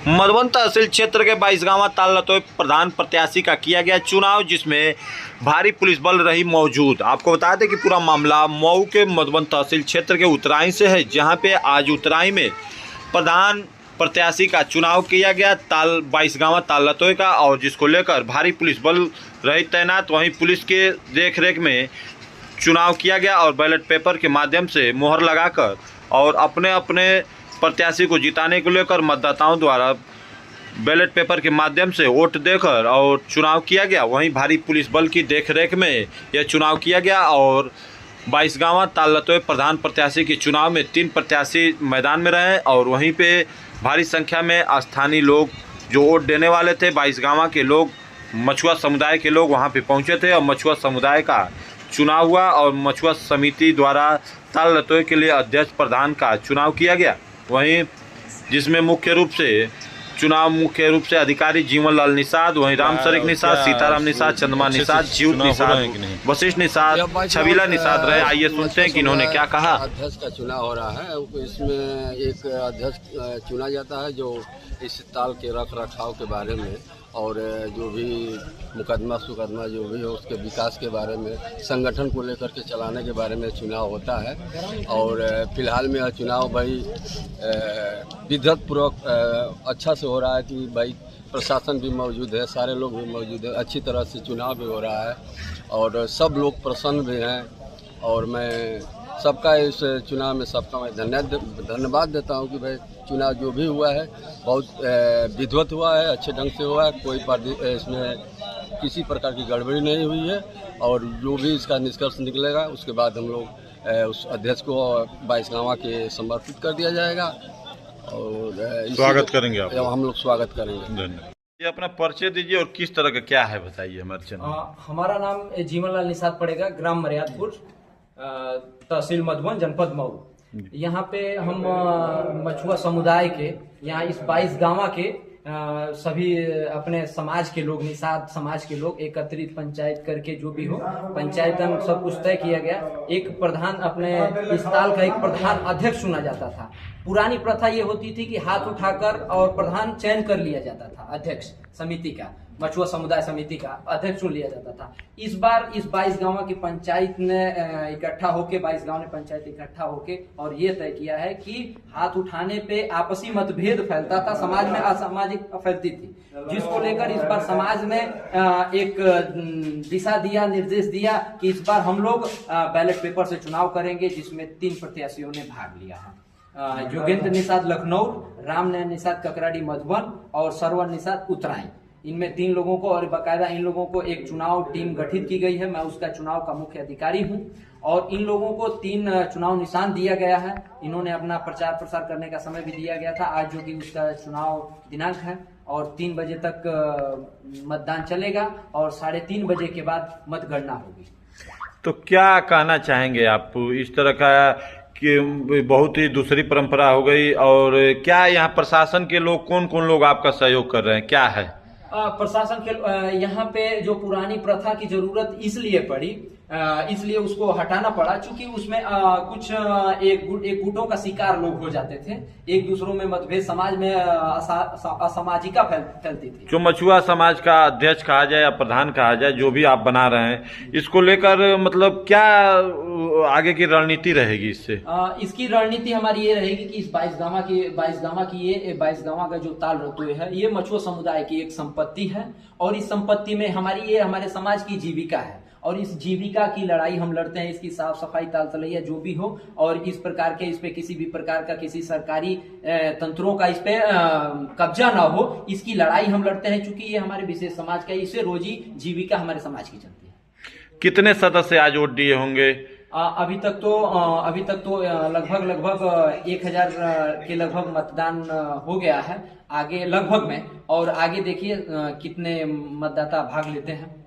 मधुबन तहसील क्षेत्र के 22गांवा तालतोय प्रधान प्रत्याशी का किया गया चुनाव, जिसमें भारी पुलिस बल रही मौजूद। आपको बता दें कि पूरा मामला मऊ के मधुबन तहसील क्षेत्र के उतराई से है, जहां पे आज उतराई में प्रधान प्रत्याशी का चुनाव किया गया 22गांवा तालतोय का, और जिसको लेकर भारी पुलिस बल रही तैनात। वहीं पुलिस के देखरेख में चुनाव किया गया और बैलेट पेपर के माध्यम से मोहर लगाकर और अपने अपने प्रत्याशी को जिताने को लेकर मतदाताओं द्वारा बैलेट पेपर के माध्यम से वोट देकर और चुनाव किया गया। वहीं भारी पुलिस बल की देखरेख में यह चुनाव किया गया और 22गांवा तालतोय प्रधान प्रत्याशी के चुनाव में 3 प्रत्याशी मैदान में रहे और वहीं पे भारी संख्या में स्थानीय लोग जो वोट देने वाले थे 22गांवा के लोग, मछुआ समुदाय के लोग वहां पे पहुंचे थे और मछुआ समुदाय का चुनाव हुआ और मछुआ समिति द्वारा तालतोय के लिए अध्यक्ष प्रधान का चुनाव किया गया। वहीं जिसमें मुख्य रूप से अधिकारी जीवन लाल निषाद, वहीं राम शरीक निषाद, सीताराम निषाद, चंद्रमा निषाद, जीव निषाद, वशिष्ठ निषाद, छबीला निषाद रहे। आइए सुनते हैं कि इन्होंने क्या कहा। अध्यक्ष का चुनाव हो रहा है, इसमें एक अध्यक्ष चुना जाता है जो इस ताल के रख रखाव के बारे में और जो भी मुकदमा सुकदमा जो भी हो उसके विकास के बारे में, संगठन को लेकर के चलाने के बारे में चुनाव होता है। और फिलहाल में यह चुनाव भाई विधवतपूर्वक अच्छा से हो रहा है कि भाई प्रशासन भी मौजूद है, सारे लोग भी मौजूद है, अच्छी तरह से चुनाव भी हो रहा है और सब लोग प्रसन्न भी हैं। और मैं सबका इस चुनाव में सबका मैं धन्यवाद देता हूं कि भाई चुनाव जो भी हुआ है बहुत विधिवत हुआ है, अच्छे ढंग से हुआ है, कोई इसमें किसी प्रकार की गड़बड़ी नहीं हुई है। और जो भी इसका निष्कर्ष निकलेगा उसके बाद हम लोग उस अध्यक्ष को 22गांवा के समर्पित कर दिया जाएगा और स्वागत करेंगे आप। हम लोग स्वागत करेंगे। ये अपना परिचय दीजिए और किस तरह का क्या है बताइए हमारे चैनल। हमारा नाम जीवन लाल निषाद पड़ेगा, ग्राम मर्यादपुर, तहसील मधुबन, जनपद मऊ। यहाँ पे हम मछुआ समुदाय के यहाँ इस 22गांवा के सभी अपने समाज के लोग, निषाद समाज के लोग एकत्रित पंचायत करके जो भी हो पंचायतन सब कुछ तय किया गया। एक प्रधान अपने इस ताल का एक प्रधान अध्यक्ष चुना जाता था। पुरानी प्रथा ये होती थी कि हाथ उठाकर और प्रधान चयन कर लिया जाता था, अध्यक्ष समिति का, मछुआ समुदाय समिति का अध्यक्ष चुन लिया जाता था। इस बार इस 22गांवा की पंचायत ने इकट्ठा होके 22गांव ने पंचायत इकट्ठा होके और ये तय किया है कि हाथ उठाने पे आपसी मतभेद फैलता था, समाज में असामाजिक फैलती थी, जिसको लेकर इस बार समाज ने एक दिशा दिया, निर्देश दिया कि इस बार हम लोग बैलेट पेपर से चुनाव करेंगे, जिसमें 3 प्रत्याशियों ने भाग लिया है। योगेंद्र निषाद लखनऊ, राम निषाद ककराड़ी मधुबन और सरवन निषाद उतराई। इनमें 3 लोगों को और बाकायदा इन लोगों को एक चुनाव टीम गठित की गई है। मैं उसका चुनाव का मुख्य अधिकारी हूं और इन लोगों को 3 चुनाव निशान दिया गया है। इन्होंने अपना प्रचार प्रसार करने का समय भी दिया गया था आज, जो कि उसका चुनाव दिनांक है और 3 बजे तक मतदान चलेगा और 3:30 बजे के बाद मतगणना होगी। तो क्या कहना चाहेंगे आप इस तरह का कि बहुत ही दूसरी परंपरा हो गई, और क्या यहाँ प्रशासन के लोग कौन कौन लोग आपका सहयोग कर रहे हैं, क्या है? प्रशासन के यहाँ पे जो पुरानी प्रथा की जरूरत इसलिए पड़ी, इसलिए उसको हटाना पड़ा, क्योंकि उसमें कुछ एक गुटों का शिकार लोग हो जाते थे, एक दूसरों में मतभेद, समाज में असामाजिका फैलती थी। जो मछुआ समाज का अध्यक्ष कहा जाए या प्रधान कहा जाए, जो भी आप बना रहे हैं, इसको लेकर मतलब क्या आगे की रणनीति रहेगी इससे? इसकी रणनीति हमारी ये रहेगी कि इस 22गांवा का जो ताल रतोय है, ये मछुआ समुदाय की एक संपत्ति है और इस संपत्ति में ये हमारे समाज की जीविका है और इस जीविका की लड़ाई हम लड़ते हैं। इसकी साफ सफाई, ताल तलैया जो भी हो, और इस पे किसी भी प्रकार का किसी सरकारी तंत्रों का इस पे कब्जा ना हो, इसकी लड़ाई हम लड़ते हैं, क्योंकि ये हमारे विशेष समाज का, इससे रोजी जीविका हमारे समाज की चलती है। कितने सदस्य आज वोट दिए होंगे? अभी तक तो लगभग 1000 के लगभग मतदान हो गया है आगे लगभग में, और आगे देखिए कितने मतदाता भाग लेते हैं।